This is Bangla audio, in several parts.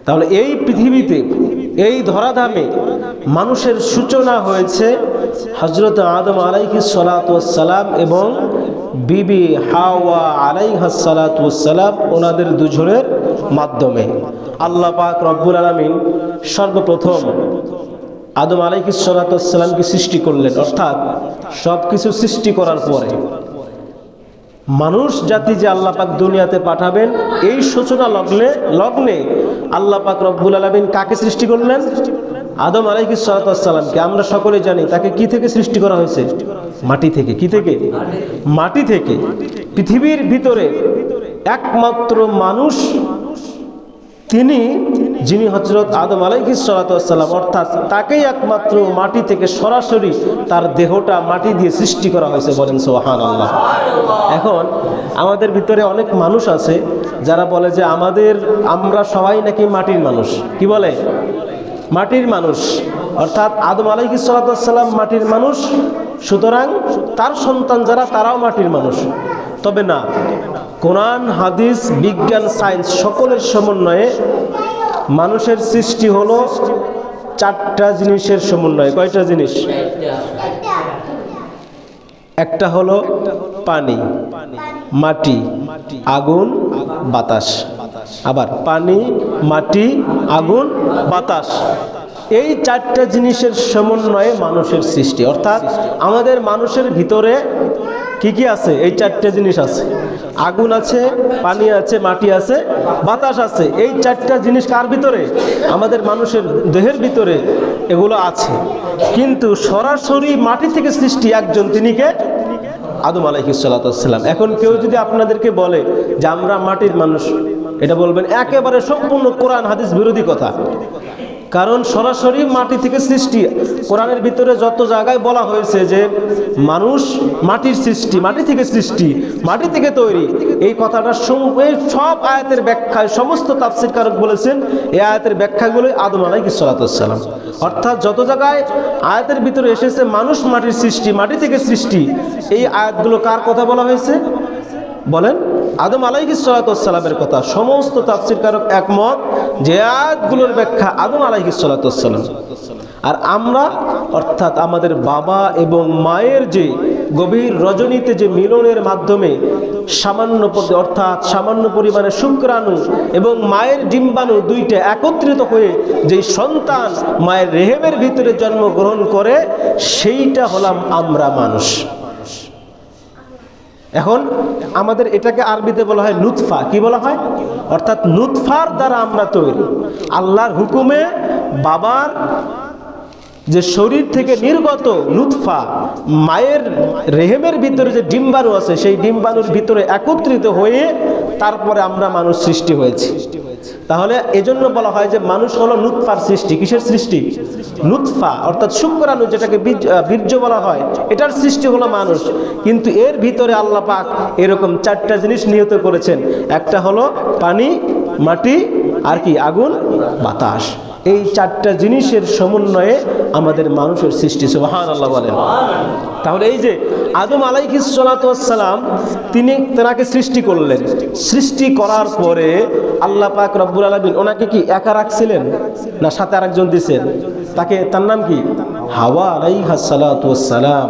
তাহলে এই পৃথিবীতে, এই ধরাধামে মানুষের সূচনা হয়েছে হযরত আদম আলাইহিস সালাতু ওয়াস সালাম এবং বিবি হাওয়া আলাইহাস সালাতু ওয়াস সালাম, ওনাদের দুজনের মাধ্যমে। আল্লাহ পাক রব্বুল আলামিন সর্বপ্রথম আদম আলাইহিস সালাতু ওয়াস সালামকে সৃষ্টি করলেন, অর্থাৎ সব কিছু সৃষ্টি করার পরে মানুষ জাতি যে আল্লাহ পাক দুনিয়াতে পাঠাবেন, এই সূচনা লগ্নে আল্লাহ পাক রব্বুল আলামিন কাকে সৃষ্টি করলেন? আদম আলাইহিস সালাতু ওয়াস সালামকে। আমরা সকলে জানি তাকে কি থেকে সৃষ্টি করা হয়েছে? মাটি থেকে। কি থেকে? মাটি থেকে। পৃথিবীর ভিতরে একমাত্র মানুষ তিনি, যিনি হযরত আদম আলাইহিস সালাতু ওয়াস সালাম, অর্থাৎ তাকেই একমাত্র মাটি থেকে সরাসরি তার দেহটা মাটি দিয়ে সৃষ্টি করা হয়েছে। বলেন সুবহানাল্লাহ। এখন আমাদের ভিতরে অনেক মানুষ আছে যারা বলে যে আমরা সবাই নাকি মাটির মানুষ। কি বলে? মাটির মানুষ, অর্থাৎ আদম আলাইহিস সালাতু ওয়াস সালাম মাটির মানুষ, সুতরাং তার সন্তান যারা তারাও মাটির মানুষ। তবে না, কোরআন, হাদিস, বিজ্ঞান, সায়েন্স সকলের সমন্বয়ে মানুষের সৃষ্টি হলো চারটা জিনিসের সমন্বয়ে। কয়টা জিনিস? একটা হলো পানি, মাটি, আগুন, বাতাস। আবার পানি, মাটি, আগুন, বাতাস, এই চারটা জিনিসের সমন্বয়ে মানুষের সৃষ্টি। অর্থাৎ আমাদের মানুষের ভিতরে কি কি আছে? এই চারটে জিনিস আছে। আগুন আছে, পানি আছে, মাটি আছে, বাতাস আছে। এই চারটা জিনিস কার ভিতরে? আমাদের মানুষের দেহের ভিতরে এগুলো আছে। কিন্তু সরাসরি মাটি থেকে সৃষ্টি একজন, তিনি কে? আদম আলাইহিস সালাতু ওয়াস সালাম। এখন কেউ যদি আপনাদেরকে বলে যে আমরা মাটির মানুষ, এটা বলবেন একেবারে সম্পূর্ণ কোরআন হাদিস বিরোধী কথা। কারণ সরাসরি মাটি থেকে সৃষ্টি, কোরআনের ভিতরে যত জায়গায় বলা হয়েছে যে মানুষ মাটির সৃষ্টি, মাটি থেকে সৃষ্টি, মাটি থেকে তৈরি, এই কথাটা সব আয়াতের ব্যাখ্যায় সমস্ত তাফসীরকারক বলেছেন এই আয়াতের ব্যাখ্যাগুলো আদম আলাইহিস সালাতু ওয়াস সালাম। অর্থাৎ যত জায়গায় আয়াতের ভিতরে এসেছে মানুষ মাটির সৃষ্টি, মাটি থেকে সৃষ্টি, এই আয়াতগুলো কার কথা বলা হয়েছে? বলেন, আদম আলাইহিস সালাতু ওয়াস সালামের কথা। সমস্ত তাফসীরকারক একমত যে আয়াতগুলোর ব্যাখ্যা আদম আলাইহিস সালাতু ওয়াস সালাম। আর আমরা, অর্থাৎ আমাদের বাবা এবং মায়ের যে গভীর রজনীতে যে মিলনের মাধ্যমে সামান্য পরিমাণে শুক্রাণু এবং মায়ের ডিম্বাণু দুইটা একত্রিত হয়ে যে সন্তান মায়ের রেহেমের ভিতরে জন্মগ্রহণ করে, সেইটা হলাম আমরা মানুষ। এখন আমাদের এটাকে আরবিতে বলা হয় নুতফা। কি বলা হয়? অর্থাৎ নুতফার দ্বারা আমরা তৈরি। আল্লাহর হুকুমে বাবার যে শরীর থেকে নির্গত নুতফা মায়ের রেহেমের ভিতরে যে ডিম্বাণু আছে, সেই ডিম্বাণুর ভিতরে একত্রিত হয়ে তারপরে আমরা মানুষ সৃষ্টি হয়েছি। তাহলে এজন্য বলা হয় যে মানুষ হলো নুতফার সৃষ্টি। কিসের সৃষ্টি? নুতফা, অর্থাৎ শুক্রাণু, যেটাকে বীর্য বলা হয়, এটার সৃষ্টি হলো মানুষ। কিন্তু এর ভিতরে আল্লাহ পাক এরকম চারটা জিনিস নিয়ত করেছেন। একটা হলো পানি, মাটি, আর কি? আগুন, বাতাস। এই চারটা জিনিসের সমন্বয়ে আমাদের মানুষের সৃষ্টি। সুবহানাল্লাহ বলেন। তাহলে এই যে আদম আলাইহিস সালাতু ওয়াস সালাম, তেনাকে সৃষ্টি করলেন। সৃষ্টি করার পরে আল্লাহ পাক রব্বুল আলামিন ওনাকে কি একা রাখছিলেন, না সাথে আরেকজন দিয়েছেন? তার নাম কি? হাওয়া আলাইহাস সালাতু ওয়াস সালাম।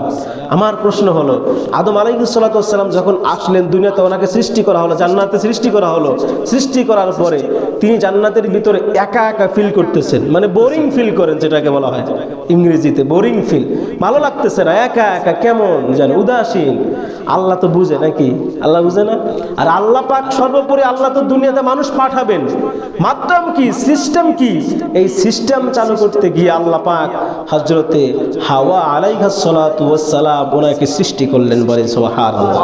আমার প্রশ্ন হলো, আদম আলাইহিস সালাতু ওয়াস সালাম যখন আসলেন দুনিয়াতে, ওনাকে সৃষ্টি করা হলো, জান্নাতে সৃষ্টি করা হলো। সৃষ্টি করার পরে তিনি জান্নাতের ভিতরে একা একা ফিল করতেছেন, মানে বোরিং ফিল করেন, যেটাকে বলা হয় ইংরেজিতে বোরিং ফিল। ভালো লাগতেছে না, একা একা কেমন যেন উদাসীন। আল্লাহ তো বুঝে নাকি? আল্লাহ বুঝে না? আর আল্লাহ পাক সর্বোপরি, আল্লাহ তো দুনিয়াতে মানুষ পাঠাবেন, মাধ্যম কি, সিস্টেম কি? এই সিস্টেম চালু করতে গিয়ে আল্লাহ পাক হযরতে হাওয়া আলাইহাস সালাতু ওয়াস সালাম ওনাকে সৃষ্টি করলেন। বলেন সুবহানাল্লাহ।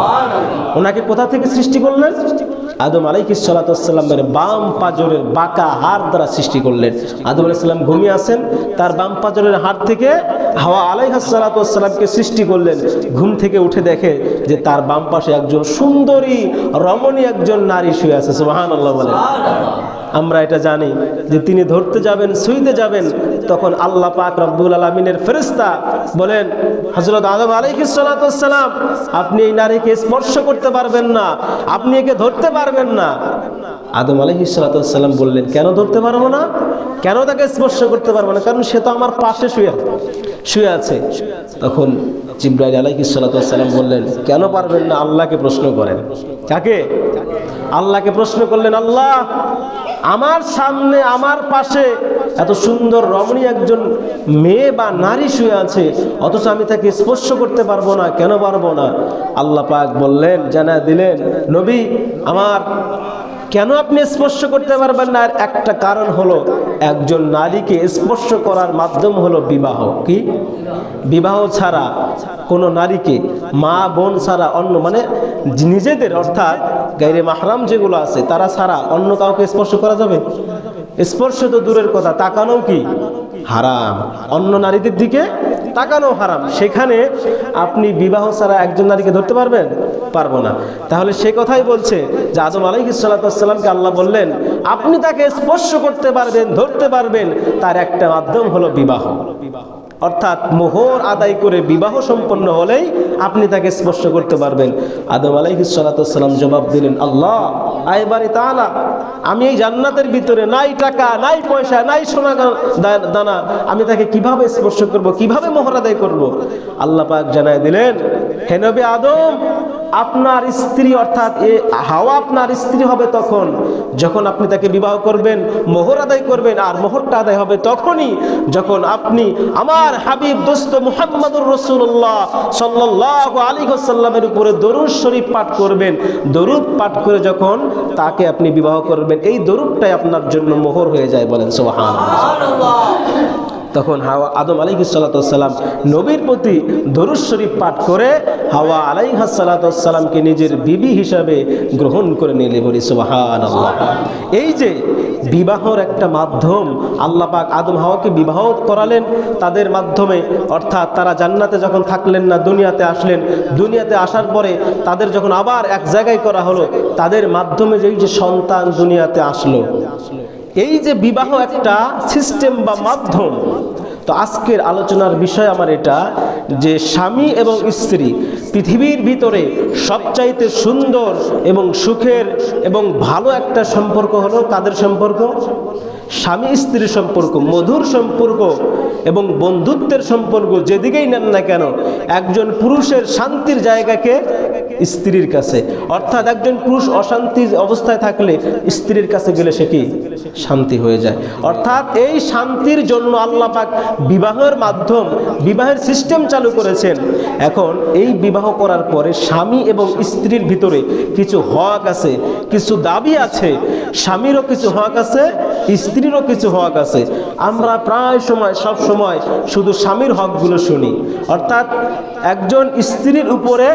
ওনাকে কোথা থেকে সৃষ্টি করলেন? আদম আলাইহিস সালাতু ওয়াস সালামের বাম পাজরের বাঁকা হাড় দ্বারা সৃষ্টি করলেন। আদম আলাইহিস সালাম ঘুমিয়ে আছেন, তার বাম পাজরের হাড় থেকে হাওয়া আলাইহিস সালাতু ওয়াস সালামকে সৃষ্টি করলেন। ঘুম থেকে উঠে দেখে যে তার বাম পাশে একজন সুন্দরী রমণী একজন নারী শুয়ে আছে। সুবহানাল্লাহ বলেন। আমরা এটা জানি যে তিনি ধরতে যাবেন, ছুঁইতে যাবেন, তখন আল্লাহ পাক রব্বুল আলামিনের ফেরেশতা বলেন, হযরত আদম আলাইহিস সালাতু ওয়াস সালাম, আপনি এই নারীকে স্পর্শ করতে পারবেন না, আপনি একে ধরতে পারবেন না। আদম আলাইহিস সালাম বললেন, কেন ধরতে পারবো না, কেন তাকে স্পর্শ করতে পারবো না, কারণ সে তো আমার পাশে শুয়ে আছে। তখন জিবরাইল আলাইহিস সালাম বললেন, কেন পারবেন না, আল্লাহকে প্রশ্ন করেন। কাকে? আল্লাহকে প্রশ্ন করলেন, আল্লাহ, আমার সামনে আমার পাশে এত সুন্দর রমণী একজন মেয়ে বা নারী শুয়ে আছে, অথচ আমি তাকে স্পর্শ করতে পারবো না, কেন পারবো না? আল্লাহ পাক বললেন, জানা দিলেন, নবী আমার, কেন আপনি স্পর্শ করতে পারবেন না? আর একটা কারণ হলো, একজন নারীকে স্পর্শ করার মাধ্যম হলো বিবাহ। কি? বিবাহ ছাড়া কোনো নারীকে, মা বোন ছাড়া অন্য, মানে নিজেদের অর্থাৎ গায়রে মাহরাম যেগুলো আছে তারা ছাড়া অন্য কাউকে স্পর্শ করা যাবে? স্পর্শ তো দূরের কথা, তাকানো কি হারাম, অন্য নারীদের দিকে তাকানো হারাম। সেখানে আপনি বিবাহ ছাড়া একজন নারীকে ধরতে পারবেন? পারবো না। তাহলে সে কথাই বলছে যে আদম আলাইহিস সালামকে আল্লাহ বললেন, আপনি তাকে স্পর্শ করতে পারবেন, ধরতে পারবেন, তার একটা মাধ্যম হলো বিবাহ। অর্থাৎ মোহর আদায় করে বিবাহ সম্পন্ন হলেই আপনি তাকে স্পর্শ করতে পারবেন। আদম আলাইহিস সালাম জবাব দিলেন, আল্লাহ আইবারি তাআলা, আমি এই জান্নাতের ভিতরে নাই টাকা, নাই পয়সা, নাই সোনা দানা, আমি তাকে কিভাবে স্পর্শ করব, কিভাবে মোহর আদায় করব? আল্লাহ পাক জানায় দিলেন, হে নবী আদম, আপনার স্ত্রী অর্থাৎ হাওয়া আপনার স্ত্রী হবে তখন যখন আপনি তাকে বিবাহ করবেন, মোহর আদায় করবেন। আর মোহরটা আদায় হবে তখনই যখন আপনি আমার হাবিব দোস্ত মুহাম্মদুর রাসূলুল্লাহ সাল্লাল্লাহু আলাইহি ওয়াসাল্লামের উপরে দরুদ শরীফ পাঠ করবেন। দরুদ পাঠ করে যখন তাকে আপনি বিবাহ করবেন, এই দরুদটাই আপনার জন্য মোহর হয়ে যায়। বলেন সুবহানাল্লাহ। তখন হাওয়া আদম আলাইহিস সালাম নবীর প্রতি দরুদ শরীফ পাঠ করে হাওয়া আলাইহিস সালামকে নিজের বিবি হিসাবে গ্রহণ করে নিলে। বলি সুবহানাল্লাহ। এই যে বিবাহর একটা মাধ্যম, আল্লাহ পাক আদম হাওয়াকে বিবাহ করালেন তাদের মাধ্যমে, অর্থাৎ তারা জান্নাতে যখন থাকলেন না, দুনিয়াতে আসলেন। দুনিয়াতে আসার পরে তাদের যখন আবার এক জায়গায় করা হলো, তাদের মাধ্যমে যেই যে সন্তান দুনিয়াতে আসলো, এই যে বিবাহ একটা সিস্টেম বা মাধ্যম। তো আজকের আলোচনার বিষয় আমার এটা, যে স্বামী এবং স্ত্রী পৃথিবীর ভিতরে সবচাইতে সুন্দর এবং সুখের এবং ভালো একটা সম্পর্ক হলো কাদের সম্পর্ক? স্বামী স্ত্রীর সম্পর্ক, মধুর সম্পর্ক এবং বন্ধুত্বের সম্পর্ক। যেদিকেই নেন না কেন, একজন পুরুষের শান্তির জায়গাকে স্ত্রীর কাছে, অর্থাৎ একজন পুরুষ অশান্তি অবস্থায় থাকলে স্ত্রীর কাছে গেলে সে কি শান্তি হয়ে যায়। অর্থাৎ এই শান্তির জন্য আল্লাহ পাক বিবাহের মাধ্যম, বিবাহের সিস্টেম চালু করেছেন। এখন এই বিবাহ করার পরে স্বামী এবং স্ত্রীর ভিতরে কিছু হক আছে, কিছু দাবি আছে। স্বামীরও কিছু হক আছে, স্ত্রীরও কিছু হক আছে। আমরা প্রায় সময়, সব সময় শুধু স্বামীর হকগুলো শুনি, অর্থাৎ একজন স্ত্রীর উপরে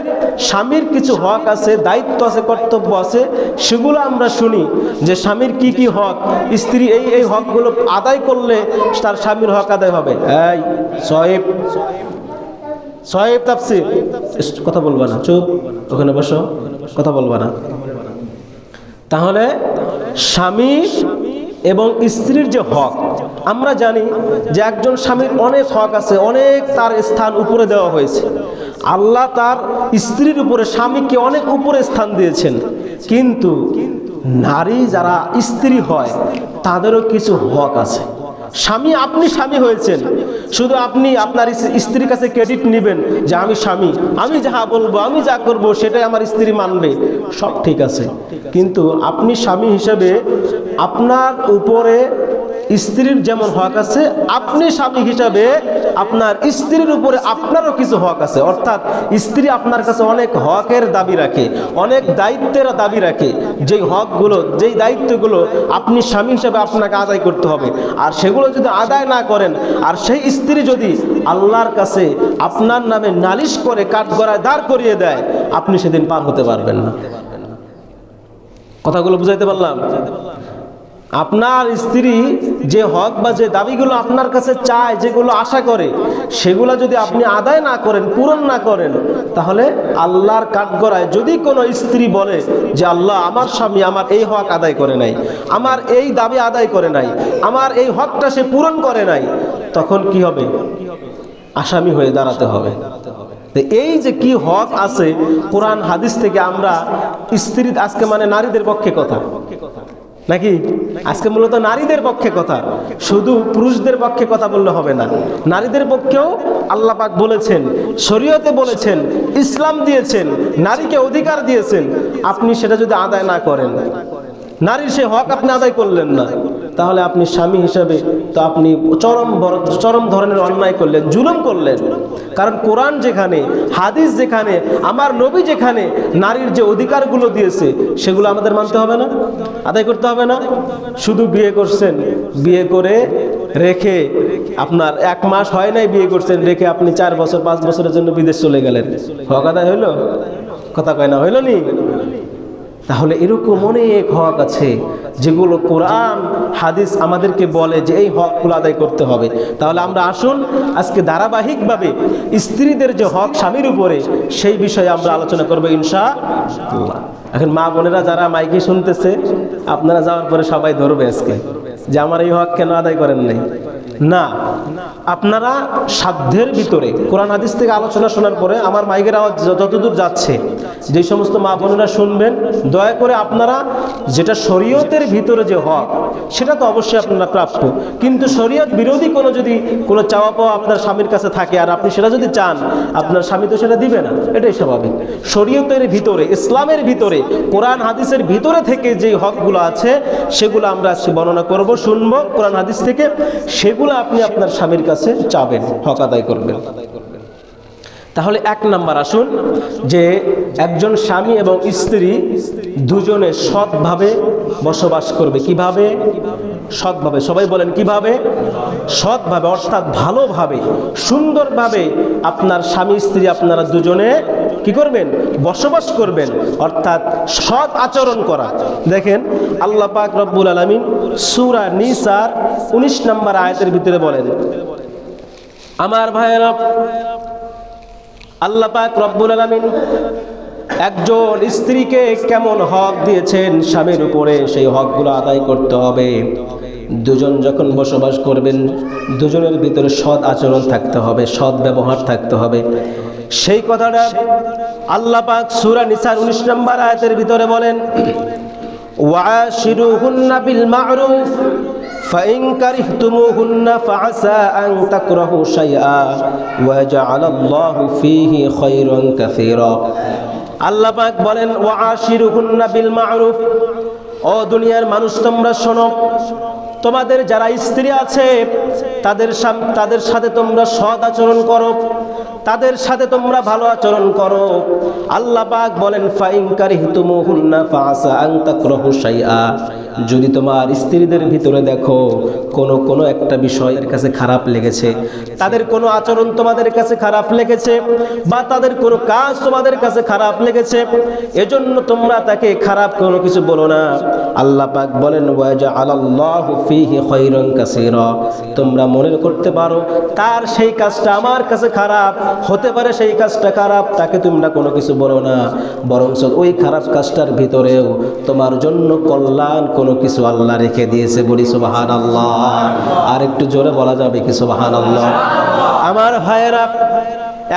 স্বামীর কিছু হক আছে, দায়িত্ব আছে, কর্তব্য আছে, সেগুলো আমরা শুনি যে স্বামীর কি কি হক, স্ত্রী এই হকগুলো আদায় করলে তার স্বামীর হক আদায় হবে। এই সোহেব তাফসীর, কথা বলবা না, চুপ, ওখানে বসো, কথা বলবা না। তাহলে স্বামী এবং স্ত্রীর যে হক, আমরা জানি যে একজন স্বামীর অনেক হক আছে, অনেক তার স্থান উপরে দেওয়া হয়েছে। আল্লাহ তার স্ত্রীর উপরে, স্বামীকে অনেক উপরে স্থান দিয়েছেন। কিন্তু নারী যারা স্ত্রী হয় তাদেরও কিছু হক আছে। স্বামী, আপনি স্বামী হয়েছেন, শুধু আপনি আপনার স্ত্রীর কাছে ক্রেডিট নেবেন যে আমি স্বামী, আমি যা বলবো, আমি যা করব সেটাই আমার স্ত্রী মানবে, সব ঠিক আছে। কিন্তু আপনি স্বামী হিসেবে আপনার উপরে স্ত্রীর যেমন হক আছে, আপনি স্বামী হিসাবে আপনার স্ত্রীর উপরে আপনারও কিছু হক আছে। অর্থাৎ স্ত্রী আপনার কাছে অনেক হকের দাবি রাখে, অনেক দায়িত্বের দাবি রাখে। যেই হকগুলো, যেই দায়িত্বগুলো আপনি স্বামী হিসাবে আপনাকে আদায় করতে হবে, আর সেগুলো যদি আদায় না করেন, আর সেই স্ত্রী যদি আল্লাহর কাছে আপনার নামে নালিশ করে কাঠগড়ায় দাঁড় করিয়ে দেয়, আপনি সেদিন পার হতে পারবেন না। কথাগুলো বুঝাইতে পারলাম? আপনার স্ত্রী যে হক বা যে দাবিগুলো আপনার কাছে চায়, যেগুলো আশা করে, সেগুলো যদি আপনি আদায় না করেন, পূরণ না করেন, তাহলে আল্লাহর কাঠগড়ায় যদি কোনো স্ত্রী বলে যে আল্লাহ, আমার স্বামী আমার এই হক আদায় করে নাই, আমার এই দাবি আদায় করে নাই, আমার এই হকটা সে পূরণ করে নাই, তখন কি হবে? আসামি হয়ে দাঁড়াতে হবে। এই যে কি হক আছে কোরআন হাদিস থেকে আমরা স্ত্রী, আজকে মানে নারীদের পক্ষে কথা, নাকি? আজকে মূলত নারীদের পক্ষে কথা, শুধু পুরুষদের পক্ষে কথা বললে হবে না, নারীদের পক্ষেও আল্লাহ পাক বলেছেন, শরীয়তে বলেছেন, ইসলাম দিয়েছেন, নারীকে অধিকার দিয়েছেন। আপনি সেটা যদি আদায় না করেন, নারীর সে হক আপনি আদায় করলেন না, তাহলে আপনি স্বামী হিসাবে তো আপনি চরম ধরনের অন্যায় করলেন, জুলুম করলেন। কারণ কোরআন যেখানে, হাদিস যেখানে, আমার নবী যেখানে নারীর যে অধিকারগুলো দিয়েছে সেগুলো আমাদের মানতে হবে না, আদায় করতে হবে না? শুধু বিয়ে করছেন, বিয়ে করে রেখে আপনার 1 মাস হয় নাই বিয়ে করছেন, রেখে আপনি 4 বছর 5 বছরের জন্য বিদেশ চলে গেলেন, হক আদায় হইল? কথা কয় না, হইল নি? তাহলে এরকম অনেক হক আছে যেগুলো কোরআন হাদিস আমাদেরকে বলে যে এই হকগুলো আদায় করতে হবে। তাহলে আমরা আসুন আজকে ধারাবাহিকভাবে স্ত্রীদের যে হক স্বামীর উপরে সেই বিষয়ে আমরা আলোচনা করবো ইনশাআল্লাহ। এখন মা বোনেরা যারা মাইকে শুনতেছে, আপনারা যাওয়ার পরে সবাই ধরবে আজকে যে আমার এই হক কেন আদায় করেন নাই। না, আপনারা সাধ্যের ভিতরে কোরআন হাদিস থেকে আলোচনা শোনার পরে আমার মাইকের আওয়াজ যতদূর যাচ্ছে, যে সমস্ত মা বোনেরা শুনবেন, দয়া করে আপনারা যেটা শরীয়তের ভিতরে যে হক সেটা তো অবশ্যই আপনারা প্রাপ্য, কিন্তু শরীয়ত বিরোধী কোনো চাওয়া পাওয়া আপনার স্বামীর কাছে থাকে আর আপনি সেটা যদি চান, আপনার স্বামী তো সেটা দিবে না, এটাই স্বাভাবিক। শরীয়তের ভিতরে, ইসলামের ভিতরে, কোরআন হাদিসের ভিতরে থেকে যে হকগুলো আছে সেগুলো আমরা আজকে বর্ণনা করব, শুনবো কোরআন হাদিস থেকে, সেগুলো আপনি আপনার স্বামীর কাছে চাবেন, হক আদায় করবেন। তাহলে 1 নাম্বার আসুন যে একজন স্বামী এবং স্ত্রী দুজনে সৎভাবে বসবাস করবে। কিভাবে? সৎভাবে। সবাই বলেন কিভাবে? সৎভাবে, অর্থাৎ ভালোভাবে, সুন্দরভাবে আপনার স্বামী স্ত্রী আপনারা দুজনে কি করবেন? বসবাস করবেন, অর্থাৎ সৎ আচরণ করা। দেখেন আল্লাহ পাক রব্বুল আলামিন সূরা নিসার 19 নম্বর আয়াতের ভিতরে বলেন, আমার ভাইয়েরা, আল্লাহ পাক রব্বুল আলামিন একজন স্ত্রীকে কেমন হক দিয়েছেন স্বামীর উপরে, সেই হকগুলো আদায় করতে হবে। দুজন যখন বসবাস করবেন, দুজনের ভিতরে সৎ আচরণ থাকতে হবে, সৎ ব্যবহার থাকতে হবে। সেই কথাটা আল্লাহ পাক সূরা নিসার 19 নম্বর আয়াতের ভিতরে বলেন, ওয়াশিরুহুন্না বিল মা'রুফ ফাইন কারিহতুমুহুন্না ফাআসা আন তাকরাহু শাইআ ওয়া জাআলাল্লাহু ফীহি খায়রান কাসীরা। আল্লাহ পাক বলেন, ওয়াশিরুহুন্না বিল মা'রুফ, ও দুনিয়ার মানুষ তোমরা শোনো, তোমাদের যারা স্ত্রী আছে তাদের সাথে তোমরা সৎ আচরণ করো, তাদের সাথে তোমরা ভালো আচরণ করো। আল্লাহ পাক বলেন, ফাইন কারিহতুমুহুন্না ফাআসা আন তাকরাহু শাইআ, যদি তোমার স্ত্রীদের ভিতরে দেখো কোনো একটা বিষয়ের কাছে খারাপ লেগেছে, তাদের কোনো আচরণ তোমাদের কাছে খারাপ লেগেছে, বা তাদের কোনো কাজ তোমাদের কাছে খারাপ লেগেছে, এজন্য তোমরা তাকে খারাপ কোনো কিছু বলো না। আল্লাহ পাক বলেন, ওয়া জাআলাল্লাহু ফীহি খায়রান কাসীরা, তোমরা মনে করতে পারো তার সেই কাজটা আমার কাছে খারাপ হতে পারে, সেই কাজটা খারাপ, তাকে তোমরা কোনো কিছু বলো না, বরঞ্চ ওই খারাপ কাজটার ভিতরেও তোমার জন্য কল্যাণ কোনো কিছু আল্লাহ রেখে দিয়েছে। বলি সুবহানাল্লাহ। আর একটু জোরে বলা যাবে কি সুবহানাল্লাহ? আমার ভাইয়েরা,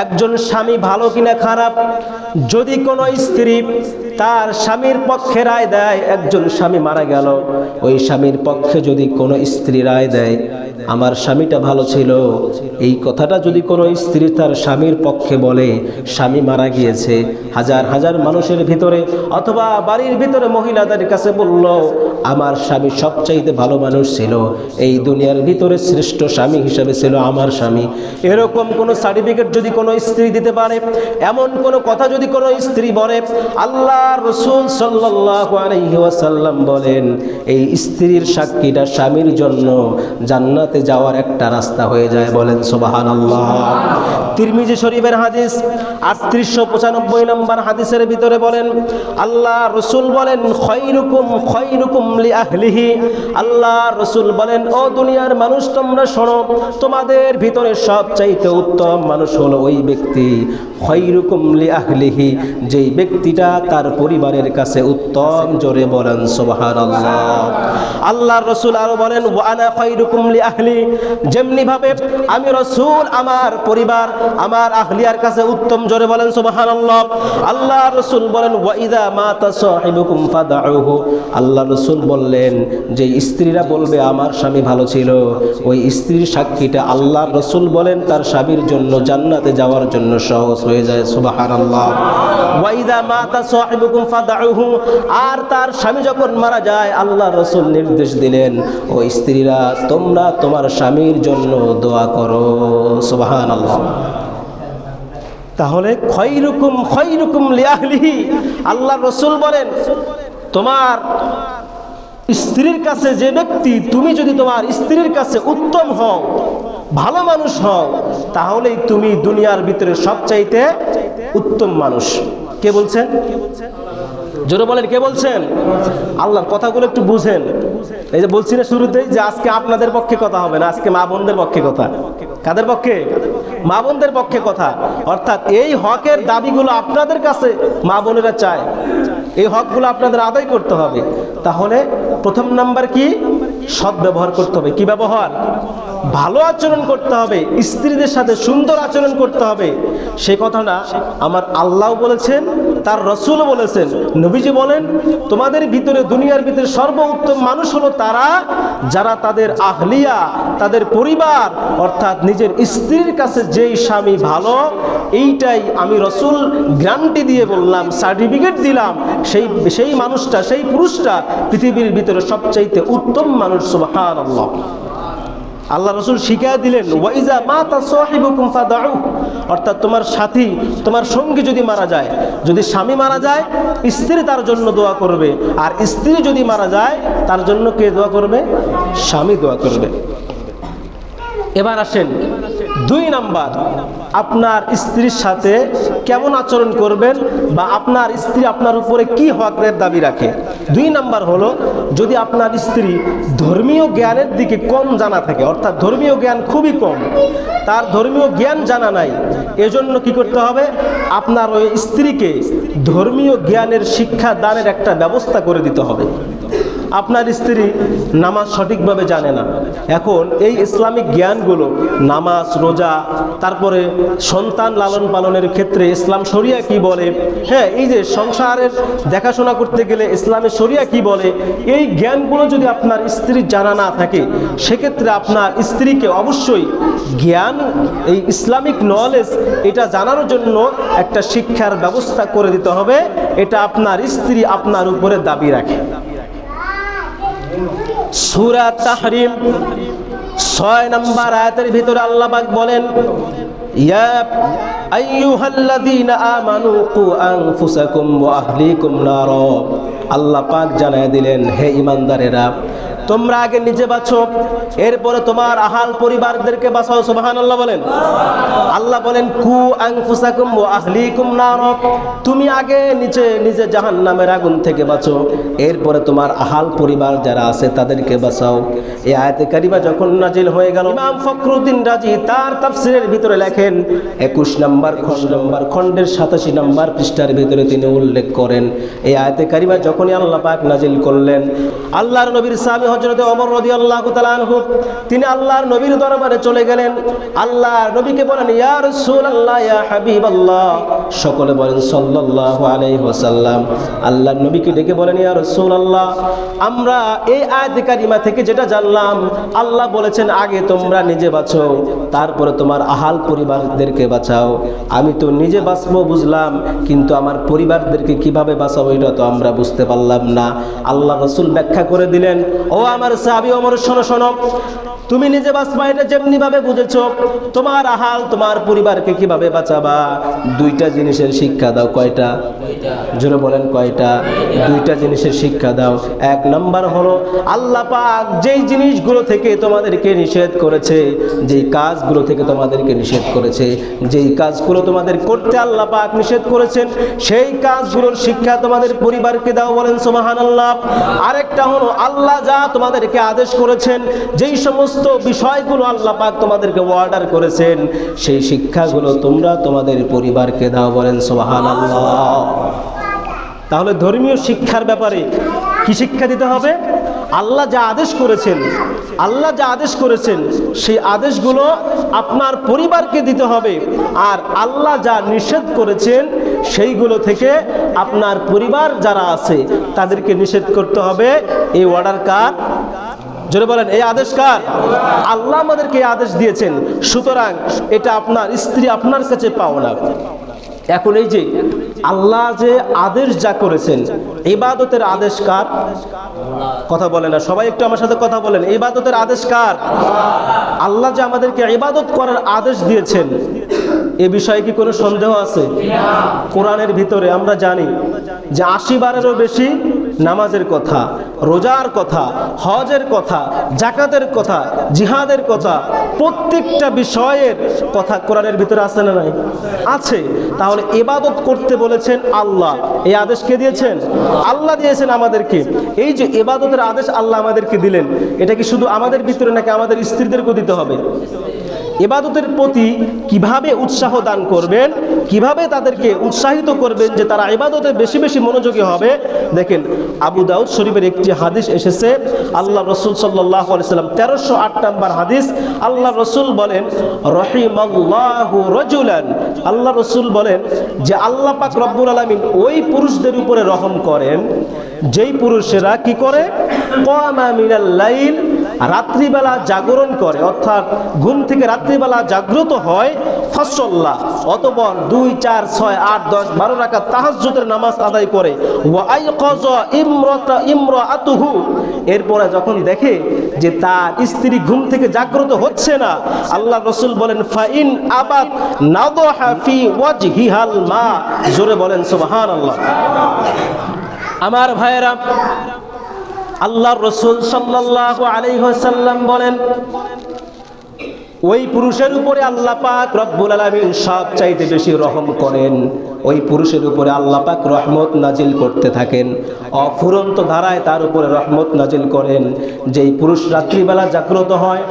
একজন স্বামী ভালো কিনা খারাপ, যদি কোনো স্ত্রী তার স্বামীর পক্ষে রায় দেয়, একজন স্বামী মারা গেল, ওই স্বামীর পক্ষে যদি কোনো স্ত্রী রায় দেয় আমার স্বামীটা ভালো ছিল, এই কথাটা যদি কোনো স্ত্রী তার স্বামীর পক্ষে বলে, স্বামী মারা গিয়েছে, হাজার হাজার মানুষের ভিতরে অথবা বাড়ির ভিতরে মহিলাদের কাছে বলল, আমার স্বামী সবচাইতে ভালো মানুষ ছিল, এই দুনিয়ার ভিতরে শ্রেষ্ঠ স্বামী হিসেবে ছিল আমার স্বামী, এরকম কোনো সার্টিফিকেট যদি কোনো স্ত্রী দিতে পারে, এমন কোনো কথা যদি কোনো স্ত্রী বলে, আল্লাহ রাসূল সাল্লাল্লাহু আলাইহি ওয়াসাল্লাম বলেন, এই স্ত্রীর সাক্ষীটা স্বামীর জন্য জান্নাতে যাওয়ার একটা রাস্তা হয়ে যায়। বলেন সুবহানাল্লাহ। তিরমিজি শরীফের হাদিস 3895 নম্বর হাদিসের ভিতরে বলেন, আল্লাহ রাসূল বলেন, খায়রুকুম লিআহলিহি, আল্লাহ রাসূল বলেন, ও দুনিয়ার মানুষ তোমরা শোনো, তোমাদের ভিতরে সবচাইতে উত্তম মানুষ হলো ওই ব্যক্তি, খায়রুকুম লিআহলিহি, যেই ব্যক্তিটা তার পরিবারের কাছে উত্তম। জোরে বলেন সুবহানাল্লাহ। আল্লাহ রাসূল আরো বলেন, ওয়া আনা খায়রুকুম লিআহলি, আহলি, যেমনি ভাবে আমি রাসূল আমার পরিবার আমার আহলিয়ার কাছে উত্তম। জোরে বলেন সুবহানাল্লাহ। আল্লাহ রাসূল বলেন ওয়া ইযা মাতা সাহিবুকুম ফাদউহু, আল্লাহ রাসূল বললেন যে স্ত্রীরা বলবে আমার স্বামী ভালো ছিল, ওই স্ত্রীর সাক্ষীটা আল্লাহর রাসূল বলেন তার স্বামীর জন্য জান্নাতে যাওয়ার জন্য সহজ হয়ে যায়। সুবহানাল্লাহ। ওয়া ইযা মাতা সাহিবুকুম ফাদউহু, আর তার স্বামী যখন মারা যায় আল্লাহর রাসূল নির্দেশ দিলেন ও স্ত্রীরা তোমরা তোমার স্বামীর জন্য দোয়া করো। সুবহানাল্লাহ। তাহলে খৈরুকুম খৈরুকুম লিআহলিহি, আল্লাহর রাসূল বলেন তোমার স্ত্রীর কাছে যে ব্যক্তি, তুমি যদি তোমার স্ত্রীর কাছে উত্তম হও, ভালো মানুষ হও, তাহলেই তুমি দুনিয়ার ভিতরে সবচাইতে উত্তম মানুষ। কে বলছেন? জোরে বলেন, কে বলছেন? আল্লাহর কথাগুলো একটু বুঝেন। এই যে বলছি না শুরুতেই যে আজকে আপনাদের পক্ষে কথা হবে না, আজকে মা বোনদের পক্ষে কথা। কাদের পক্ষে? মা বোনদের পক্ষে কথা। অর্থাৎ এই হকের দাবিগুলো আপনাদের কাছে মা বোনেরা চায়, এই হকগুলো আপনাদের আদায় করতে হবে। তাহলে প্রথম নাম্বার কি? সৎ ব্যবহার করতে হবে। কি ব্যবহার? ভালো আচরণ করতে হবে, স্ত্রীদের সাথে সুন্দর আচরণ করতে হবে। সে কথাটা আমার আল্লাহ বলেছেন, তার রাসূলও বলেছেন। নবীজি বলেন তোমাদের ভিতরে দুনিয়ার ভিতরে সর্বোত্তম মানুষ হলো তারা যারা তাদের আহলিয়া, তাদের পরিবার অর্থাৎ নিজের স্ত্রীর কাছে যেই স্বামী ভালো, এইটাই আমি রাসূল গ্যারান্টি দিয়ে বললাম, সার্টিফিকেট দিলাম, সেই মানুষটা, সেই পুরুষটা পৃথিবীর ভিতরে সবচাইতে উত্তম মানুষ। সুবহানাল্লাহ। আল্লাহ রাসূল শিখিয়ে দিলেন ওয়া ইযা মাতা সাহিবুকুম ফাদউ, অর্থাৎ তোমার সাথী, তোমার সঙ্গী যদি মারা যায়, যদি স্বামী মারা যায়, স্ত্রী তার জন্য দোয়া করবে, আর স্ত্রী যদি মারা যায় তার জন্য কে দোয়া করবে? স্বামী দোয়া করবে। এবার আসেন 2 নাম্বার, আপনার স্ত্রীর সাথে কেমন আচরণ করবেন বা আপনার স্ত্রী আপনার উপরে কি হকের দাবি রাখে। 2 নাম্বার হলো যদি আপনার স্ত্রী ধর্মীয় জ্ঞানের দিকে কম জানা থাকে, অর্থাৎ ধর্মীয় জ্ঞান খুবই কম, তার ধর্মীয় জ্ঞান জানা নাই, এজন্য কি করতে হবে? আপনার ওই স্ত্রীকে ধর্মীয় জ্ঞানের শিক্ষা দানের একটা ব্যবস্থা করে দিতে হবে। আপনার স্ত্রী নামাজ সঠিকভাবে জানে না, এখন এই ইসলামিক জ্ঞানগুলো, নামাজ, রোজা, তারপরে সন্তান লালন পালনের ক্ষেত্রে ইসলাম শরিয়া কি বলে, হ্যাঁ, এই যে সংসারের দেখাশোনা করতে গেলে ইসলামের শরিয়া কি বলে, এই জ্ঞানগুলো যদি আপনার স্ত্রীর জানা না থাকে, সেক্ষেত্রে আপনার স্ত্রীকে অবশ্যই জ্ঞান, এই ইসলামিক নলেজ, এটা জানার জন্য একটা শিক্ষার ব্যবস্থা করে দিতে হবে। এটা আপনার স্ত্রী আপনার উপরে দাবি রাখে। সূরা তাহরিম 6 নম্বর আয়াতের ভিতরে আল্লাহ পাক বলেন ইয়া আইয়ুহাল্লাযীনা আমানু কু আনফুসাকুম ওয়া আহলিকুম নার। আল্লাহ পাক জানায় দিলেন হে ঈমানদারেরা, তোমরা আগে নিজে বাঁচো, এরপরে তোমার আহাল পরিবারদেরকে বাঁচাও। সুবহানাল্লাহ বলেন। আল্লাহ বলেন কু আনফুসাকুম ওয়া আহলিকুম নার, তুমি আগে নিজে জাহান্নামের আগুন থেকে বাঁচো, এরপরে তোমার আহাল পরিবার যারা আছে তাদেরকে বাঁচাও। এই আয়াতে কারিমা যখন নাজিল হয়ে গেল, ইমাম ফখরুদ্দিন রাজি তার তাফসিরের ভিতরে লেখেন 21 নম্বর খণ্ডের 87 নম্বর পৃষ্ঠার ভিতরে তিনি উল্লেখ করেন, এই আয়াতে কারিমা যখনই আল্লাহ পাক নাজিল করলেন, আল্লাহর নবীর সাহাবী হযরত ওমর রাদিয়াল্লাহু তাআলা আনহু তিনি আল্লাহর নবীর দরবারে চলে গেলেন। আল্লাহর নবীকে বলেন ইয়া রাসূলুল্লাহ, ইয়া হাবিবাল্লাহ, সকলে বলেন সাল্লাল্লাহু আলাইহি ওয়াসাল্লাম। আল্লাহর নবীকে ডেকে বলেন ইয়া রাসূলুল্লাহ, আমরা এই আয়াতে কারিমা থেকে যেটা জানলাম, আল্লাহ বলেছেন আগে তোমরা নিজে বাঁচো, তারপরে তোমার আহাল পরিবারদেরকে বাঁচাও। আমি তো নিজে বাঁচবো বুঝলাম, কিন্তু আমার পরিবারদেরকে কিভাবে বাঁচাবো এটা তো আমরা বুঝতে পারলাম না। আল্লাহ রাসূল ব্যাখ্যা করে দিলেন, ও আমার সাহাবী ওমর, শোনো, তুমি নিজে বাঁচবা এটা যেমনি ভাবে বুঝেছো, তোমার আহাল, তোমার পরিবারকে কিভাবে বাঁচাবা, 2টা জিনিসের শিক্ষা দাও। কয়টা? জোরে বলেন কয়টা? 2টা জিনিসের শিক্ষা দাও। 1 নাম্বার হলো আল্লাহ পাক যেই জিনিসগুলো থেকে তোমাদেরকে নিষেধ করেছে, যেই কাজগুলো থেকে তোমাদেরকে নিষেধ করেছে, যেই কাজগুলো তোমাদের করতে আল্লাহ পাক নিষেধ করেছেন, সেই কাজগুলোর শিক্ষা তোমাদের পরিবারকে দাও। বলেন সুবহানাল্লাহ। আরেকটা হলো আল্লাহ যা তোমাদেরকে আদেশ করেছেন, যেই সমস্ত বিষয়গুলো আল্লাহ পাক তোমাদেরকে অর্ডার করেছেন, সেই শিক্ষাগুলো তোমরা তোমাদের পরিবারকে দাও। বলেন সুবহানাল্লাহ। তাহলে ধর্মীয় শিক্ষার ব্যাপারে কি শিক্ষা দিতে হবে? আল্লাহ যা আদেশ করেছেন আল্লাহ যে আদেশ করেছেন সেই আদেশগুলো আপনার পরিবারকে দিতে হবে, আর আল্লাহ যা নিষেধ করেছেন সেইগুলো থেকে আপনার পরিবার যারা আছে তাদেরকে নিষেধ করতে হবে। এই অর্ডার কার? জোরে বলেন, এই আদেশ কার? আল্লাহ আমাদেরকে এই আদেশ দিয়েছেন। সুতরাং এটা আপনার স্ত্রী আপনার কাছে পাও না। এখন এই যে আল্লাহ যে আদেশ যা করেছেন, ইবাদতের আদেশ কার? কথা বলেন না সবাই, একটু আমার সাথে কথা বলেন। ইবাদতের আদেশ কার? আল্লাহ যে আমাদেরকে ইবাদত করার আদেশ দিয়েছেন, এ বিষয়ে কি কোনো সন্দেহ আছে? কোরআনের ভিতরে আমরা জানি যে 80 বারেরও বেশি নামাজের কথা, রোজার কথা, হজের কথা, জাকাতের কথা, জিহাদের কথা, প্রত্যেকটা বিষয়ের কথা কোরআনের ভিতরে আছে না নাই? আছে। তাহলে ইবাদত করতে বলেছেন আল্লাহ, এই আদেশ কে দিয়েছেন? আল্লাহ দিয়েছেন আমাদেরকে। এই যে ইবাদতের আদেশ আল্লাহ আমাদেরকে দিলেন, এটা কি শুধু আমাদের ভিতরে নাকি আমাদের স্ত্রীদেরকেও দিতে হবে? ইবাদতের প্রতি কিভাবে উৎসাহ দান করবেন, কিভাবে তাদেরকে উৎসাহিত করবেন যে তারা ইবাদতে বেশি বেশি মনোযোগী হবে? দেখেন, আবু দাউদ শরীফের একটি হাদিস এসেছে, আল্লাহ রসুল সাল্লাল্লাহু আলাইহি সাল্লাম 1308 নম্বর হাদিস। আল্লাহ রসুল বলেন, রহিমাল্লাহু রাজুলান, আল্লাহ রসুল বলেন যে আল্লাহ পাক রব্বুল আলামিন ওই পুরুষদের উপরে রহম করেন যেই পুরুষেরা কি করে? কামা মিনাল লাইল, রাত্রিবেলা জাগরণ করে, অর্থাৎ ঘুম থেকে রাত্রিবেলা জাগ্রত হয়। ফাসাল্লাহ, অতঃপর 2, 4, 6, 8, 10, 12 রাকাত তাহাজ্জুদের নামাজ আদায় করে। ওয়া আইকাযা ইমরাআতুহু, এরপরে যখন দেখে যে তার স্ত্রী ঘুম থেকে জাগ্রত হচ্ছে না, আল্লাহ রাসূল বলেন ফাইন আবাত নাদহা ফি ওয়াজহিহাল মা। জোরে বলেন সুবহানাল্লাহ। আমার ভাইয়েরা, আল্লাহর রাসূল সাল্লাল্লাহু আলাইহি ওয়াসাল্লাম বলেন ওই পুরুষের উপরে আল্লাহ পাক রব্বুল আলামিন সবচাইতে বেশি রহম করেন। ওই পুরুষের উপরে আল্লাহ পাক রহমত নাজিল করতে থাকেন, অফুরন্ত ধারায় তার উপরে রহমত নাজিল করেন। যেই পুরুষ রাত্রিবেলা জাগ্রত হয়,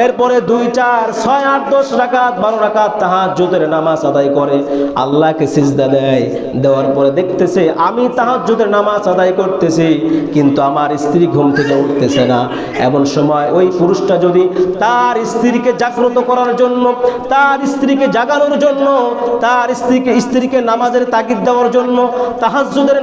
এরপরে 2, 4, 6, 8, 10 রাকাত 12 রাকাত তাহাজ্জুদের নামাজ আদায় করে, আল্লাহকে সিজদা দেয়, দেওয়ার পরে দেখতেছে আমি তাহাজ্জুদের নামাজ আদায় করতেছি কিন্তু আমার স্ত্রী ঘুম থেকে উঠতেছে না। এমন সময় ওই পুরুষটা যদি তার স্ত্রীকে জাগ্রত করার জন্য, তার স্ত্রীকে জাগানোর জন্য, তার স্ত্রীকে নামাজের তাগিদ দেওয়ার জন্য, তাহাজ্জুদের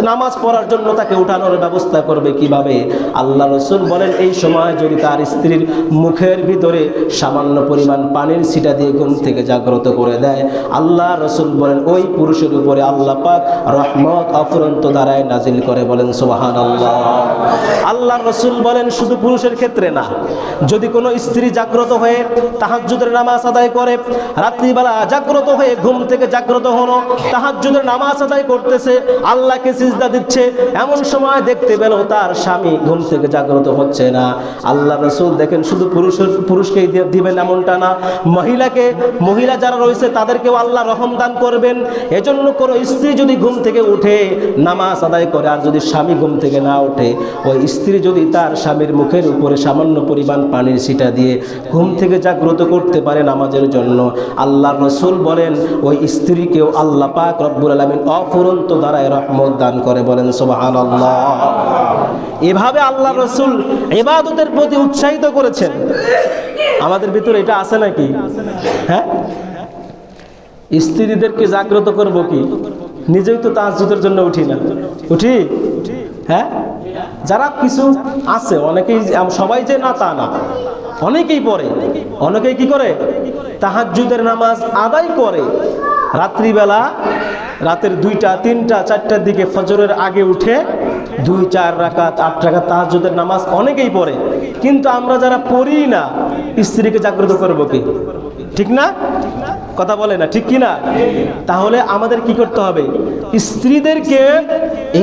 নামাজ পড়ার জন্য তাকে উঠানোর ব্যবস্থা করবে কিভাবে? আল্লাহ রাসূল বলেন এই সময় যদি তার স্ত্রীর মুখের ভিতরে সামান্য পরিমাণ পানির ছিটা দিয়ে ঘুম থেকে জাগ্রত করে দেয়, আল্লাহ রাসূল বলেন ওই পুরুষের উপরে আল্লাহ পাক রহমত অফুরন্ত ধারায় নাজিল করে। বলেন সুবহানাল্লাহ। আল্লাহ রাসূল বলেন শুধু পুরুষের ক্ষেত্রে না, যদি কোনো স্ত্রী জাগ্রত হয়ে তাহাজ্জুদের নামাজ আদায় করে, রাত্রিবেলা জাগ্রত হয়ে ঘুম থেকে জাগ্রত হলো, তাহাজ্জুদের নামাজ আদায় করতেছে, আল্লাহকে সিজদা দিচ্ছে, এমন সময় দেখতে পেল তার স্বামী ঘুম থেকে জাগ্রত হচ্ছে না, আল্লাহ রাসূল দেখেন শুধু পুরুষকেই দিবেন এমনটা না, মহিলা যারা রয়েছে তাদেরকেও আল্লাহ রহম দান করবেন। এজন্য কোনো স্ত্রী যদি ঘুম থেকে উঠে নামাজ আদায় করে আর যদি স্বামী ঘুম থেকে না ওঠে, ওই স্ত্রী যদি তার স্বামীর মুখের উপরে সামান্য পরিমাণ পানির ছিটা দিয়ে ঘুম থেকে জাগ্রত করতে পারে নামাজের জন্য, আল্লাহর রাসূল বলেন ওই স্ত্রীকেও আল্লাহ পাক রব্বুল আলামিন অফুরন্ত ধারায় রহমত দান করে। বলেন সুবহানাল্লাহ। এভাবে আল্লাহর রাসূল ইবাদতের প্রতি উৎসাহিত করেছেন। আমাদের ভিতরে এটা আছে নাকি? হ্যাঁ, স্ত্রীদেরকে জাগ্রত করব কি? নিজেই তো তাহাজ্জুদের জন্য উঠি না, উঠি? হ্যাঁ, যারা কিছু আছে, অনেকেই, সবাই যে না তা না, অনেকেই পড়ে, অনেকেই কি করে? তাহাজ্জুদের নামাজ আদায় করে রাত্রিবেলা, রাতের 2টা, 3টা, 4টার দিকে ফজরের আগে উঠে 2, 4 রাকাত 8 রাকাত তাহাজ্জুদের নামাজ অনেকেই পড়ে। কিন্তু আমরা যারা পড়ি না, স্ত্রীকে জাগ্রত করব কি? ঠিক না? কথা বলে না, ঠিক কি না? তাহলে আমাদের কি করতে হবে? স্ত্রীদেরকে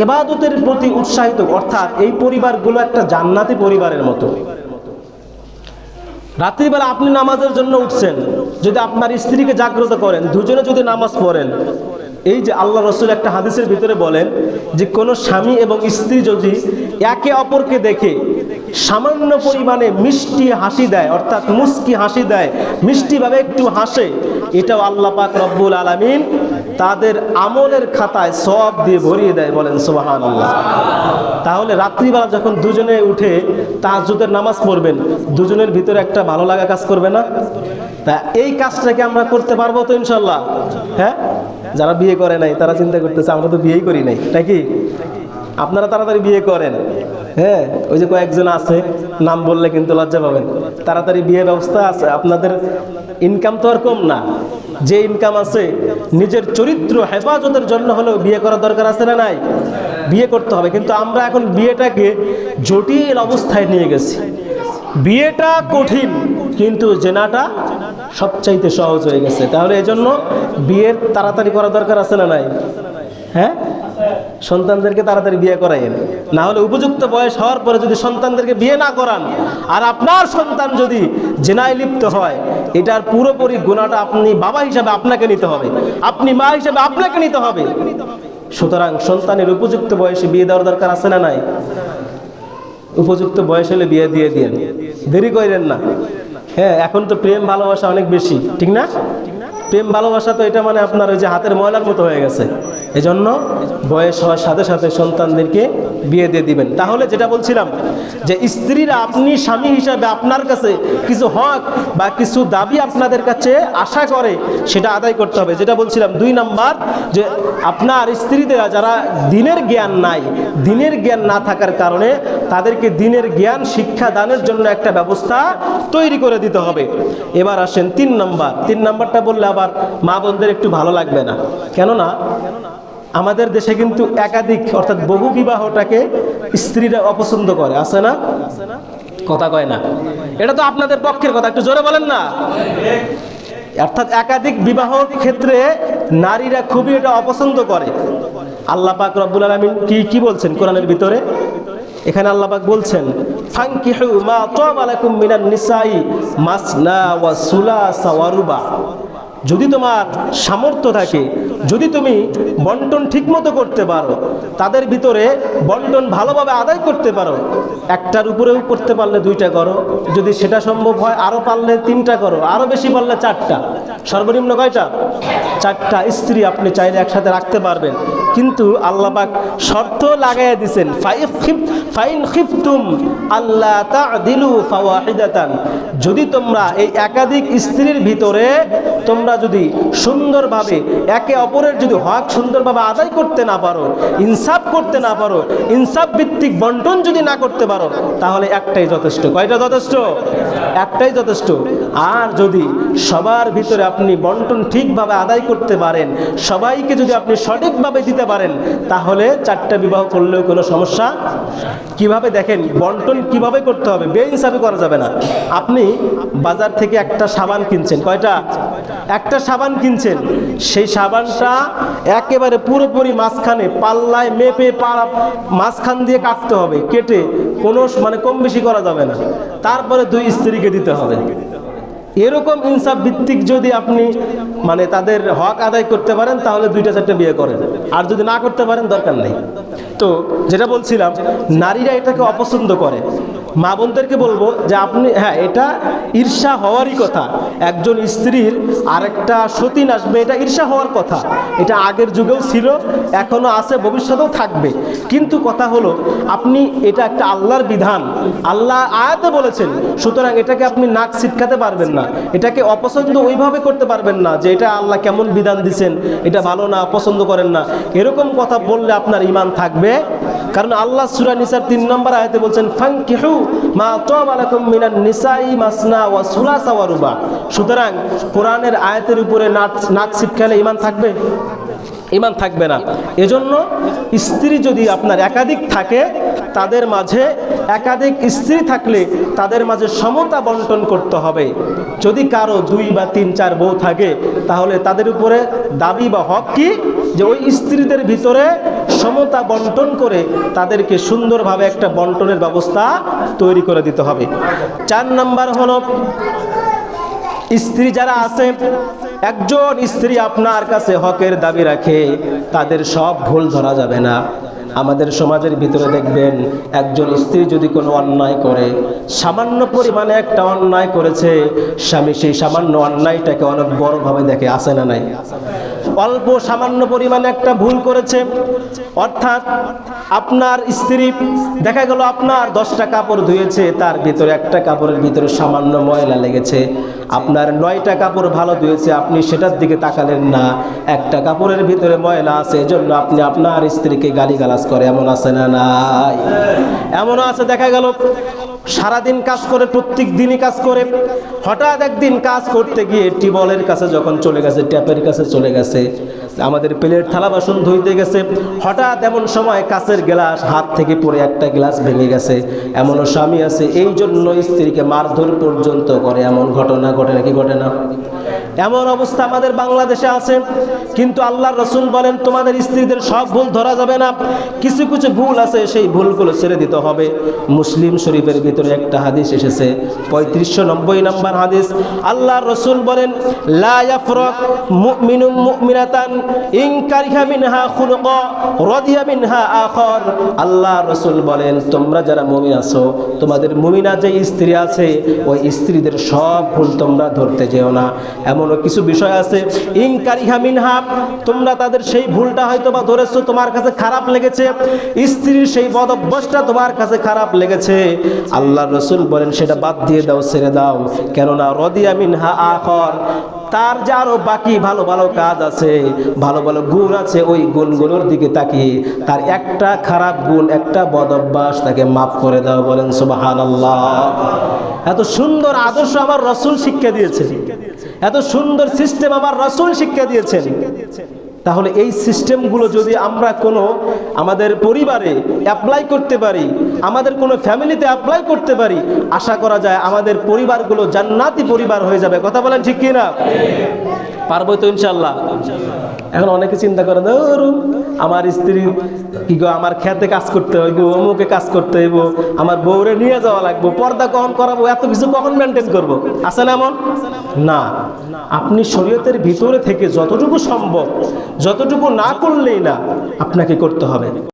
ইবাদতের প্রতি উৎসাহিত, অর্থাৎ এই পরিবারগুলো একটা জান্নাতি পরিবারের মতো। রাত্রিবেলা আপনি নামাজের জন্য উঠছেন, যদি আপনার স্ত্রীকে জাগ্রত করেন, দুজনে যদি নামাজ পড়েন, এই যে আল্লাহ রাসূল একটা হাদিসের ভিতরে বলেন যে কোনো স্বামী এবং স্ত্রী যদি একে অপরকে দেখে সামান্য পরিমাণে মিষ্টি হাসি দেয়, অর্থাৎ মুস্কি হাসি দেয়, মিষ্টিভাবে একটু হাসে, এটাও আল্লাহ পাক রব্বুল আলামিন তাদের আমলের খাতায় সওয়াব দিয়ে ভরিয়ে দেয়। বলেন সুবহানাল্লাহ। তাহলে রাত্রিবেলা যখন দুজনে উঠে তাহাজ্জুদের নামাজ পড়বেন, দুজনের ভিতরে একটা ভালো লাগা কাজ করবে না? তা এই কাজটাকে আমরা করতে পারবো তো ইনশাল্লাহ? হ্যাঁ, যারা বিয়ে করে নাই তারা চিন্তা করতেছে আমরা তো বিয়েই করি নাই, নাকি? আপনারা তাড়াতাড়ি বিয়ে করেন। হ্যাঁ, ওই যে কয়েকজন আছে, নাম বললে কিন্তু লজ্জা পাবেন, তাড়াতাড়ি বিয়ে ব্যবস্থা আছে। আপনাদের ইনকাম তো আর কম না, যে ইনকাম আছে নিজের চরিত্র হেফাজতের জন্য হলেও বিয়ে করার দরকার আছে না নাই? বিয়ে করতে হবে। কিন্তু আমরা এখন বিয়েটাকে জটিল অবস্থায় নিয়ে গেছি। বিয়েটা কঠিন, কিন্তু জেনাটা সবচাইতে সহজ হয়ে গেছে। তাহলে এজন্য বিয়ের তাড়াতাড়ি করা দরকার আছে না নাই? হ্যাঁ, সন্তানদেরকে তাড়াতাড়ি বিয়ে করাইয়েন, না হলে উপযুক্ত বয়স হওয়ার পরে যদি সন্তানদেরকে বিয়ে না করান আর আপনার সন্তান যদি জেনায় লিপ্ত হয়, এটার পুরোপুরি গুনাহটা আপনি বাবা হিসাবে আপনাকে নিতে হবে, আপনি মা হিসাবে আপনাকে নিতে হবে। সুতরাং সন্তানের উপযুক্ত বয়সে বিয়ে দেওয়ার দরকার আছে না নাই? উপযুক্ত বয়স হলে বিয়ে দিয়ে দিন, দেরি করেন না। হ্যাঁ, এখন তো প্রেম ভালোবাসা অনেক বেশি, ঠিক না? প্রেম ভালোবাসা তো এটা মানে আপনার ওই যে হাতের ময়লার মতো হয়ে গেছে। এজন্য বয়স হওয়ার সাথে সাথে সন্তানদেরকে বিয়ে দিয়ে দিবেন। তাহলে যেটা বলছিলাম যে স্ত্রীরা আপনি স্বামী হিসাবে আপনার কাছে কিছু হক বা কিছু দাবি আপনাদের কাছে আশা করে, সেটা আদায় করতে হবে। যেটা বলছিলাম 2 নাম্বার, যে আপনার স্ত্রীদের যারা দিনের জ্ঞান নাই, দিনের জ্ঞান না থাকার কারণে তাদেরকে দিনের জ্ঞান শিক্ষা দানের জন্য একটা ব্যবস্থা তৈরি করে দিতে হবে। এবার আসেন 3 নাম্বার। 3 নাম্বারটা বললে আবার মা বোনদের একটু ভালো লাগবে না, কেননা আমাদের দেশে কিন্তু একাধিক অর্থাৎ বহু বিবাহটাকে স্ত্রীরা অপছন্দ করে, আছে না? কথা কয় না, এটা তো আপনাদের পক্ষের কথা, একটু জোরে বলেন না। অর্থাৎ একাধিক বিবাহর ক্ষেত্রে নারীরা খুবই এটা অপছন্দ করে। আল্লাহ পাক রব্বুল আলামিন কি বলছেন কোরআনের ভিতরে? এখানে আল্লাহ পাক বলছেন, ফানকিহু মা তাবা লাকুম মিনান নিসাই মাসনা ওয়া সুলাসা ওয়া রুবা। যদি তোমার সামর্থ্য থাকে, যদি তুমি বন্টন ঠিকমতো করতে পারো, তাদের ভিতরে বন্টন ভালোভাবে আদায় করতে পারো, একটার উপরেও করতে পারলে 2টা করো, যদি সেটা সম্ভব হয় আরও পারলে 3টা করো, আরও বেশি পারলে 4টা, সর্বনিম্ন কয়টা? 4টা স্ত্রী আপনি চাইলে একসাথে রাখতে পারবেন। কিন্তু আল্লাহ পাক শর্ত লাগাইয়া দিয়েছেন, ফাইন খিফতুম আল্লাহ তা'দিলু ফাওয়াহিদাতান। যদি তোমরা এই একাধিক স্ত্রীর ভিতরে তোমরা যদি সুন্দরভাবে একে অপরের যদি হক সুন্দরভাবে আদায় করতে না পারো, ইনসাফ করতে না পারো, ইনসাফ ভিত্তিক বন্টন যদি না করতে পারো, তাহলে একটাই যথেষ্ট। কয়টা যথেষ্ট? একটাই যথেষ্ট। আর যদি সবার ভিতরে আপনি বন্টন ঠিকভাবে আদায় করতে পারেন, সবাইকে যদি আপনি সঠিকভাবে দিতে পারেন, তাহলে 4টা বিবাহ করলেও কোনো সমস্যা। কিভাবে দেখেন, বন্টন কিভাবে করতে হবে, বেইনসাফি করা যাবে না। আপনি বাজার থেকে একটা সাবান কিনছেন, কয়টা? একটা সাবান কিনছেন, সেই সাবানটা একেবারে পুরোপুরি মাঝখানে পাল্লায় মেপে মাঝখান দিয়ে কাটতে হবে, কেটে কোনো মানে কম বেশি করা যাবে না। তারপরে 2 স্ত্রীকে দিতে হবে। এরকম ইনসাফ ভিত্তিক যদি আপনি মানে তাদের হক আদায় করতে পারেন, তাহলে 2টা 4টা বিয়ে করেন। আর যদি না করতে পারেন, দরকার নেই। তো যেটা বলছিলাম, নারীরা এটাকে অপছন্দ করে। মা বোনদেরকে বলবো যে আপনি, হ্যাঁ, এটা ঈর্ষা হওয়ারই কথা। একজন স্ত্রীর আরেকটা সতীন আসবে, এটা ঈর্ষা হওয়ার কথা। এটা আগের যুগেও ছিল, এখনো আছে, ভবিষ্যতেও থাকবে। কিন্তু কথা হলো, আপনি এটা একটা আল্লাহর বিধান, আল্লাহ আয়াতে বলেছেন, সুতরাং এটাকে আপনি নাক ছিটকাতে পারবেন না, এটাকে অপছন্দ ওইভাবে করতে পারবেন না যে এটা আল্লাহ কেমন বিধান দিচ্ছেন, এটা ভালো না, পছন্দ করেন না, এরকম কথা বললে আপনার ঈমান থাকবে। কারণ আল্লাহ সূরা নিসার 3 নম্বর আয়াতে বলছেন, ফানকিহু মা তাবা লাকুম মিনান নিসাই মাসনা ওয়া সুলাসা ওয়া রুবা। সুতরাং কোরআনের আয়াতের উপরে নাক ছিটকালে ঈমান থাকবে? ঈমান থাকবে না। এজন্য স্ত্রী যদি আপনার একাধিক থাকে, তাদের মাঝে একাধিক স্ত্রী থাকলে তাদের মাঝে সমতা বন্টন করতে হবে। যদি কারো 2 বা 3, 4 বউ থাকে, তাহলে তাদের উপরে দাবি বা হক কি, যে ওই স্ত্রীদের ভিতরে সমতা বন্টন করে তাদেরকে সুন্দরভাবে একটা বন্টনের ব্যবস্থা তৈরি করে দিতে হবে। 4 নাম্বার হলো, স্ত্রী যারা আছে, একজন স্ত্রী আপনার কাছে হকের দাবি রাখে, তাদের সব ভুল ধরা যাবে না। আমাদের সমাজের ভিতরে দেখবেন, একজন স্ত্রী যদি কোনো অন্যায় করে, সামান্য পরিমাণে একটা অন্যায় করেছে, স্বামী সেই সামান্য অন্যায়টাকে অনেক বড়ভাবে দেখে, আছে না নাই? অল্প সামান্য পরিমাণে একটা ভুল করেছে, অর্থাৎ আপনার স্ত্রী দেখা গেল আপনার 10টা কাপড় ধুয়েছে, তার ভিতরে একটা কাপড়ের ভিতরে সামান্য ময়লা লেগেছে, আপনার 9টা কাপড় ভালো ধুয়েছে, আপনি সেটার দিকে তাকালেন না, একটা কাপড়ের ভিতরে ময়লা আছে, এজন্য আপনি আপনার স্ত্রীকে গালিগালাজ করে, এমন আছে না নাই? এমনও আছে দেখা গেল সারাদিন কাজ করে, প্রত্যেক দিনই কাজ করে, হঠাৎ একদিন কাজ করতে গিয়ে টিউবওয়েলের কাছে যখন চলে গেছে, ট্যাপের কাছে চলে গেছে, আমাদের প্লেট থালা বাসন ধুইতে গেছে, হঠাৎ এমন সময় কাঁচের গ্লাস হাত থেকে পড়ে একটা গ্লাস ভেঙে গেছে। এমনও স্বামী আছে এই জন্য স্ত্রীকে মারধর পর্যন্ত করে, এমন ঘটনা ঘটে নাকি ঘটে না? এমন অবস্থা আমাদের বাংলাদেশে আছে। কিন্তু আল্লাহর রাসূল বলেন তোমাদের স্ত্রীদের সব ভুল ধরা যাবে না, কিছু কিছু ভুল আছে সেই ভুলগুলো ছেড়ে দিতে হবে। মুসলিম শরীফের ভিতরে একটা হাদিস এসেছে, 3590 নম্বর হাদিস। আল্লাহর রাসূল বলেন লা ইয়াফরাক মুমিনুম মুমিনাতান ইন কারিহা মিনহা খুলুকা রাদিয়া মিনহা আখার। আল্লাহর রাসূল বলেন তোমরা যারা মুমিন আছো, তোমাদের মুমিনা যে স্ত্রী আছে ওই স্ত্রীদের সব ভুল তোমরা ধরতে যেও না। এমনও কিছু বিষয় আছে ইন কারিহা মিনহা, তোমরা তাদের সেই ভুলটা হয়তো বা ধরেছো, তোমার কাছে খারাপ লেগেছে, স্ত্রীর সেই বদ অভ্যাসটা তোমার কাছে খারাপ লেগেছে, আল্লাহর রাসূল বলেন সেটা বাদ দিয়ে দাও, ছেড়ে দাও। কেননা রাদিয়া মিনহা আখার, তার যে আরো বাকি ভালো ভালো কাজ আছে, ভালো ভালো গুণ আছে, ওই গুণগুলোর দিকে তাকিয়ে তার একটা খারাপ গুণ, একটা বদ অভ্যাস তাকে মাফ করে দাও। বলেন সুবহানাল্লাহ। এত সুন্দর আদর্শ আমার রাসূল শিক্ষা দিয়েছে, এত সুন্দর সিস্টেম আমার রাসূল শিক্ষা দিয়েছেন। তাহলে এই সিস্টেমগুলো যদি আমরা কোনো আমাদের পরিবারে অ্যাপ্লাই করতে পারি, আমাদের কোনো ফ্যামিলিতে অ্যাপ্লাই করতে পারি, আশা করা যায় আমাদের পরিবারগুলো জান্নাতি পরিবার হয়ে যাবে। কথা বলেন ঠিক কি না? পারবো তো ইনশাআল্লাহ। এখন অনেকে চিন্তা করে আমার স্ত্রী কি গো, আমার খেতে কাজ করতে হইব, অমুকে কাজ করতে হইব, আমার বউরে নিয়ে যাওয়া লাগবে, পর্দা কখন করাবো, এত কিছু কখন মেনটেন করবো, আছে না এমন? না, আপনি শরীয়তের ভিতরে থেকে যতটুকু সম্ভব, যতটুকু না করলেই না, আপনাকে করতে হবে।